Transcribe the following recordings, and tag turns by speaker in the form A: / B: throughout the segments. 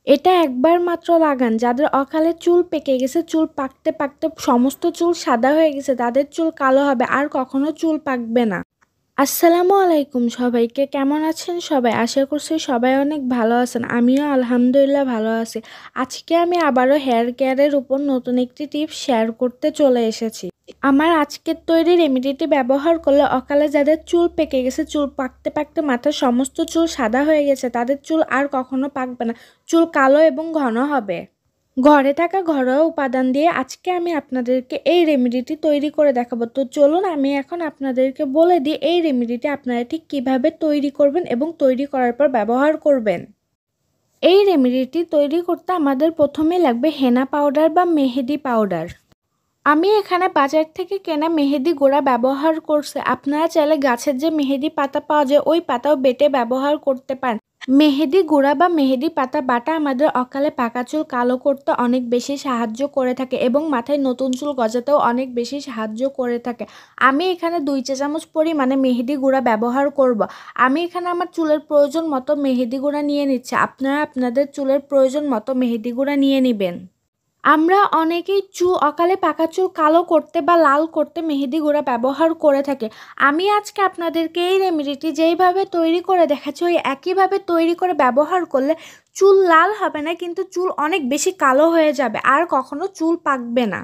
A: এটা একবার মাত্র লাগান। যাদের অকালে চুল পেকে গেছে, চুল পাকতে পাকতে সমস্ত চুল সাদা হয়ে গেছে, তাদের চুল কালো হবে, আর কখনো চুল পাকবে না। আসসালামু আলাইকুম সবাইকে, কেমন আছেন সবাই? আশা করছি সবাই অনেক ভালো আছেন। আমিও আলহামদুলিল্লাহ ভালো আছি। আজকে আমি আবারও হেয়ার কেয়ারের উপর নতুন একটি টিপস শেয়ার করতে চলে এসেছি। আমার আজকের তৈরি রেমেডিটি ব্যবহার করলে অকালে যাদের চুল পেকে গেছে, চুল পাকতে পাকতে মাথার সমস্ত চুল সাদা হয়ে গেছে, তাদের চুল আর কখনো পাকবে না, চুল কালো এবং ঘন হবে। ঘরে থাকা ঘরোয়া উপাদান দিয়ে আজকে আমি আপনাদেরকে এই রেমেডিটি তৈরি করে দেখাবো। তো চলুন আমি এখন আপনাদেরকে বলে দিই এই রেমেডিটি আপনারা ঠিক কিভাবে তৈরি করবেন এবং তৈরি করার পর ব্যবহার করবেন। এই রেমেডিটি তৈরি করতে আমাদের প্রথমে লাগবে হেনা পাউডার বা মেহেদি পাউডার। আমি এখানে বাজার থেকে কেনা মেহেদি গুঁড়া ব্যবহার করছি। আপনারা চাইলে গাছের যে মেহেদি পাতা পাওয়া যায় ওই পাতাও বেটে ব্যবহার করতে পারেন। মেহেদি গুঁড়া বা মেহেদি পাতা বাটা আমাদের অকালে পাকা চুল কালো করতে অনেক বেশি সাহায্য করে থাকে এবং মাথায় নতুন চুল গজাতেও অনেক বেশি সাহায্য করে থাকে। আমি এখানে 2 চা চামচ পরিমাণে মেহেদি গুঁড়া ব্যবহার করব। আমি এখানে আমার চুলের প্রয়োজন মতো মেহেদি গুঁড়া নিয়ে নিচ্ছি। আপনারা আপনাদের চুলের প্রয়োজন মতো মেহেদি গুঁড়া নিয়ে নেবেন। আমরা অনেকেই অকালে পাকা চুল কালো করতে বা লাল করতে মেহেদি গুঁড়া ব্যবহার করে থাকি। আমি আজকে আপনাদেরকে এই রেমেডিটি যেইভাবে তৈরি করে দেখাচ্ছি ওই একইভাবে তৈরি করে ব্যবহার করলে চুল লাল হবে না, কিন্তু চুল অনেক বেশি কালো হয়ে যাবে, আর কখনো চুল পাকবে না।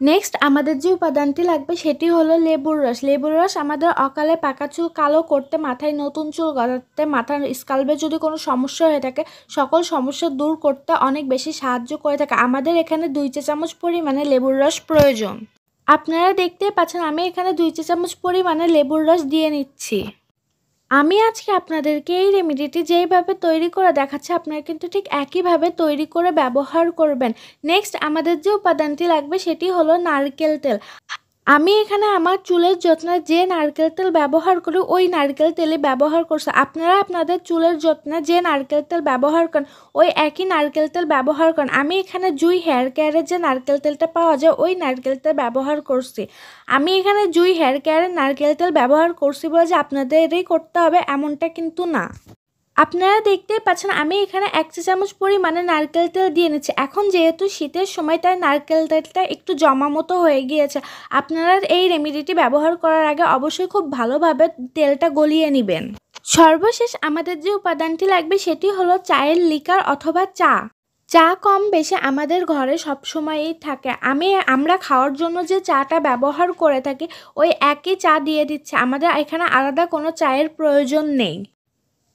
A: নেক্সট আমাদের যে উপাদানটি লাগবে সেটি হলো লেবুর রস। লেবুর রস আমাদের অকালে পাকা চুল কালো করতে, মাথায় নতুন চুল গজাতে, মাথার স্কাল্পে যদি কোনো সমস্যা হয়ে থাকে সকল সমস্যা দূর করতে অনেক বেশি সাহায্য করে থাকে। আমাদের এখানে 2 চা চামচ পরিমাণে লেবুর রস প্রয়োজন। আপনারা দেখতেই পাচ্ছেন আমি এখানে 2 চা চামচ পরিমাণে লেবুর রস দিয়ে নিচ্ছি। আমি আজকে আপনাদেরকে এই রেমেডিটি যেইভাবে তৈরি করে দেখাচ্ছি আপনারা কিন্তু ঠিক একইভাবে তৈরি করে ব্যবহার করবেন। নেক্সট আমাদের যে উপাদানটি লাগবে সেটি হলো নারকেল তেল। আমি এখানে আমার চুলের যত্নে যে নারকেল তেল ব্যবহার করি ওই নারকেল তেলই ব্যবহার করছি। আপনারা আপনাদের চুলের যত্নে যে নারকেল তেল ব্যবহার করেন ওই একই নারকেল তেল ব্যবহার করেন। আমি এখানে জুই হেয়ার কেয়ারের যে নারকেল তেলটা পাওয়া যায় ওই নারকেল তেল ব্যবহার করছি। আমি এখানে জুই হেয়ার কেয়ারের নারকেল তেল ব্যবহার করছি বলে যে আপনাদেরই করতে হবে এমনটা কিন্তু না। আপনারা দেখতেই পাচ্ছেন আমি এখানে 1 চা চামচ পরিমাণে নারকেল তেল দিয়ে নিচ্ছি। এখন যেহেতু শীতের সময় তাই নারকেল তেলটা একটু জমা মতো হয়ে গিয়েছে। আপনারা এই রেমেডিটি ব্যবহার করার আগে অবশ্যই খুব ভালোভাবে তেলটা গলিয়ে নেবেন। সর্বশেষ আমাদের যে উপাদানটি লাগবে সেটি হলো চায়ের লিকার অথবা চা। চা কম বেশি আমাদের ঘরে সবসময়ই থাকে। আমরা খাওয়ার জন্য যে চাটা ব্যবহার করে থাকি ওই একই চা দিয়ে দিচ্ছে, আমাদের এখানে আলাদা কোনো চায়ের প্রয়োজন নেই।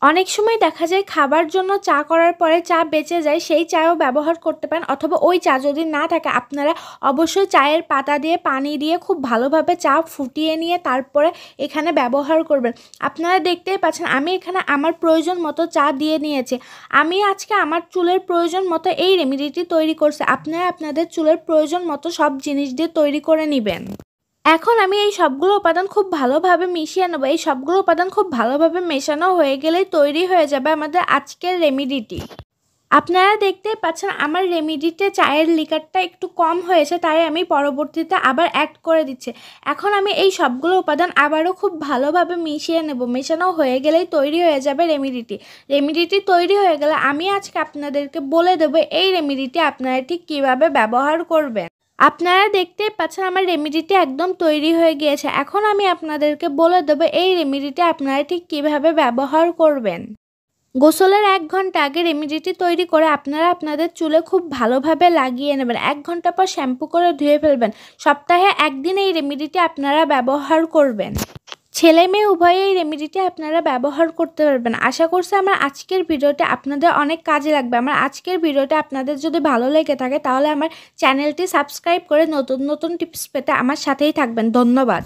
A: অনেক সময় দেখা যায় খাবার জন্য চা করার পরে চা বেঁচে যায়, সেই চাও ব্যবহার করতে পারেন, অথবা ওই চা যদি না থাকে আপনারা অবশ্যই চায়ের পাতা দিয়ে পানি দিয়ে খুব ভালোভাবে চা ফুটিয়ে নিয়ে তারপরে এখানে ব্যবহার করবেন। আপনারা দেখতেই পাচ্ছেন আমি এখানে আমার প্রয়োজন মতো চা দিয়ে নিয়েছি। আমি আজকে আমার চুলের প্রয়োজন মতো এই রেমেডিটি তৈরি করছি। আপনারা আপনাদের চুলের প্রয়োজন মতো সব জিনিস দিয়ে তৈরি করে নেবেন। এখন আমি এই সবগুলো উপাদান খুব ভালোভাবে মিশিয়ে নেব। এই সবগুলো উপাদান খুব ভালোভাবে মেশানো হয়ে গেলেই তৈরি হয়ে যাবে আমাদের আজকের রেমেডিটি। আপনারা দেখতেই পাচ্ছেন আমার রেমেডিতে চায়ের লিকারটা একটু কম হয়েছে, তাই আমি পরবর্তীতে আবার অ্যাড করে দিচ্ছি। এখন আমি এই সবগুলো উপাদান আবারও খুব ভালোভাবে মিশিয়ে নেব। মেশানো হয়ে গেলেই তৈরি হয়ে যাবে রেমেডিটি। রেমেডিটি তৈরি হয়ে গেলে আমি আজকে আপনাদেরকে বলে দেবো এই রেমেডিটি আপনারা ঠিক কীভাবে ব্যবহার করবেন। আপনারা দেখতেই পাচ্ছেন আমার রেমেডিটি একদম তৈরি হয়ে গিয়েছে। এখন আমি আপনাদেরকে বলে দেবো এই রেমেডিটি আপনারা ঠিক কীভাবে ব্যবহার করবেন। গোসলের 1 ঘন্টা আগে রেমেডিটি তৈরি করে আপনারা আপনাদের চুলে খুব ভালোভাবে লাগিয়ে নেবেন। 1 ঘন্টা পর শ্যাম্পু করে ধুয়ে ফেলবেন। সপ্তাহে 1 দিন এই রেমেডিটি আপনারা ব্যবহার করবেন। ছেলে মেয়ে উভয়ে এই রেমেডিটি আপনারা ব্যবহার করতে পারবেন। আশা করছি আমার আজকের ভিডিওটা আপনাদের অনেক কাজে লাগবে। আমার আজকের ভিডিওটা আপনাদের যদি ভালো লেগে থাকে তাহলে আমার চ্যানেলটি সাবস্ক্রাইব করে নতুন নতুন টিপস পেতে আমার সাথেই থাকবেন। ধন্যবাদ।